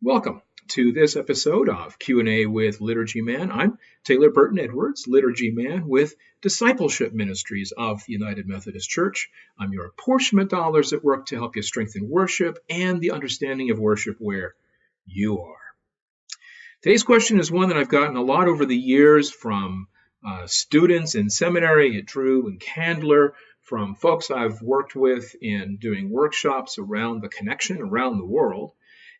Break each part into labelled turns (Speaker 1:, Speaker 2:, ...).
Speaker 1: Welcome to this episode of Q&A with Liturgy Man. I'm Taylor Burton-Edwards, Liturgy Man with Discipleship Ministries of the United Methodist Church. I'm your apportionment dollars at work to help you strengthen worship and the understanding of worship where you are. Today's question is one that I've gotten a lot over the years from students in seminary at Drew and Candler, from folks I've worked with in doing workshops around the connection around the world.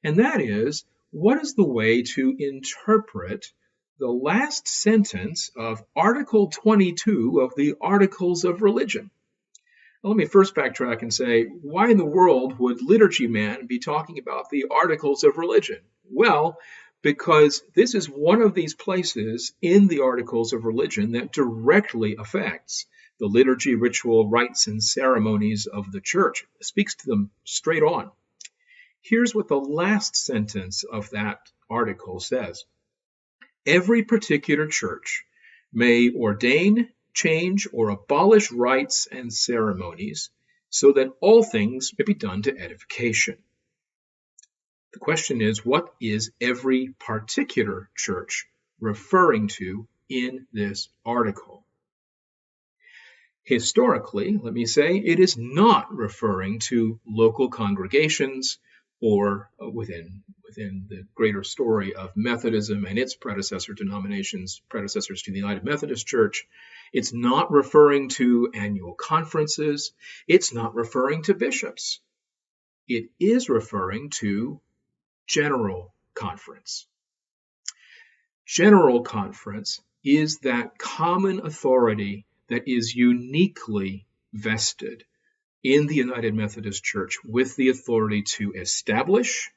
Speaker 1: And that is, what is the way to interpret the last sentence of Article 22 of the Articles of Religion? Well, let me first backtrack and say, why in the world would Liturgy Man be talking about the Articles of Religion? Well, because this is one of these places in the Articles of Religion that directly affects the liturgy, ritual, rites, and ceremonies of the church. It speaks to them straight on. Here's what the last sentence of that article says. Every particular church may ordain, change, or abolish rites and ceremonies so that all things may be done to edification. The question is, what is every particular church referring to in this article? Historically, let me say, it is not referring to local congregations or within the greater story of Methodism and its predecessor denominations, predecessors to the United Methodist Church. It's not referring to annual conferences. It's not referring to bishops. It is referring to General Conference. General Conference is that common authority that is uniquely vested in the United Methodist Church with the authority to establish,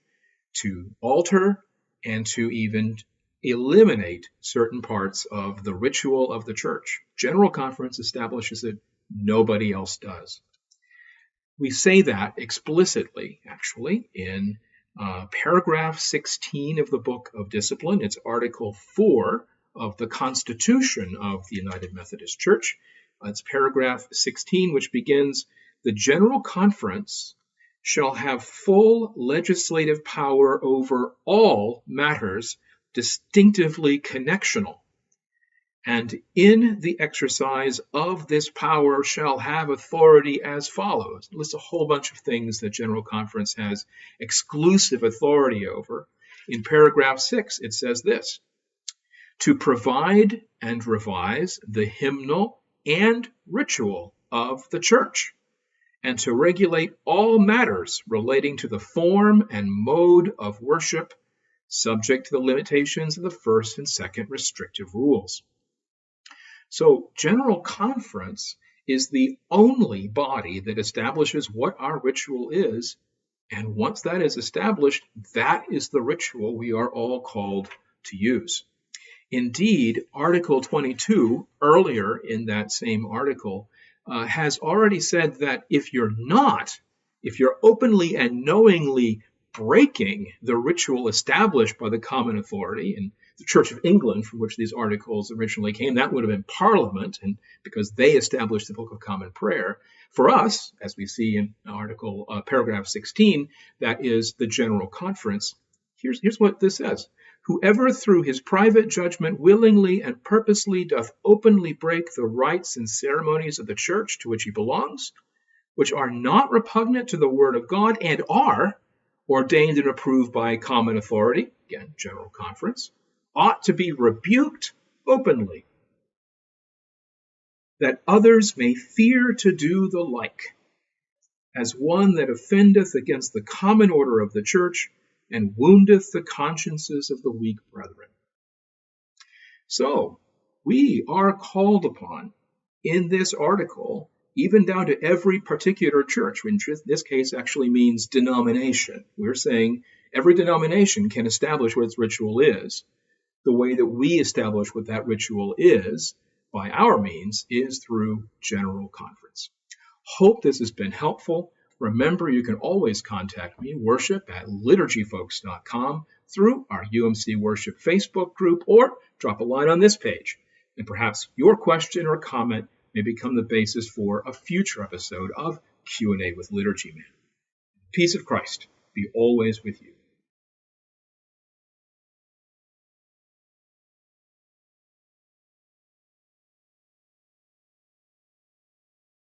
Speaker 1: to alter, and to even eliminate certain parts of the ritual of the church. General Conference establishes it, nobody else does. We say that explicitly, actually, in paragraph 16 of the Book of Discipline. It's Article 4 of the Constitution of the United Methodist Church. It's paragraph 16, which begins, "The General Conference shall have full legislative power over all matters distinctively connectional, and in the exercise of this power shall have authority as follows." It lists a whole bunch of things that General Conference has exclusive authority over. In paragraph 6, it says this: "To provide and revise the hymnal and ritual of the church, and to regulate all matters relating to the form and mode of worship, subject to the limitations of the first and second restrictive rules." So, General Conference is the only body that establishes what our ritual is, and once that is established, that is the ritual we are all called to use. Indeed, Article 22, earlier in that same article, has already said that if you're openly and knowingly breaking the ritual established by the common authority, and the Church of England, from which these articles originally came, that would have been Parliament, and because they established the Book of Common Prayer. For us, as we see in paragraph 16, that is the General Conference. Here's what this says. "Whoever through his private judgment willingly and purposely doth openly break the rites and ceremonies of the church to which he belongs, which are not repugnant to the word of God and are ordained and approved by common authority," again, General Conference, "ought to be rebuked openly, that others may fear to do the like, as one that offendeth against the common order of the church, and woundeth the consciences of the weak brethren." So, we are called upon in this article, even down to every particular church, which in this case actually means denomination. We're saying every denomination can establish what its ritual is. The way that we establish what that ritual is, by our means, is through General Conference. Hope this has been helpful. Remember, you can always contact me, worship@liturgyfolks.com, through our UMC Worship Facebook group, or drop a line on this page. And perhaps your question or comment may become the basis for a future episode of Q&A with Liturgy Man. Peace of Christ be always with you.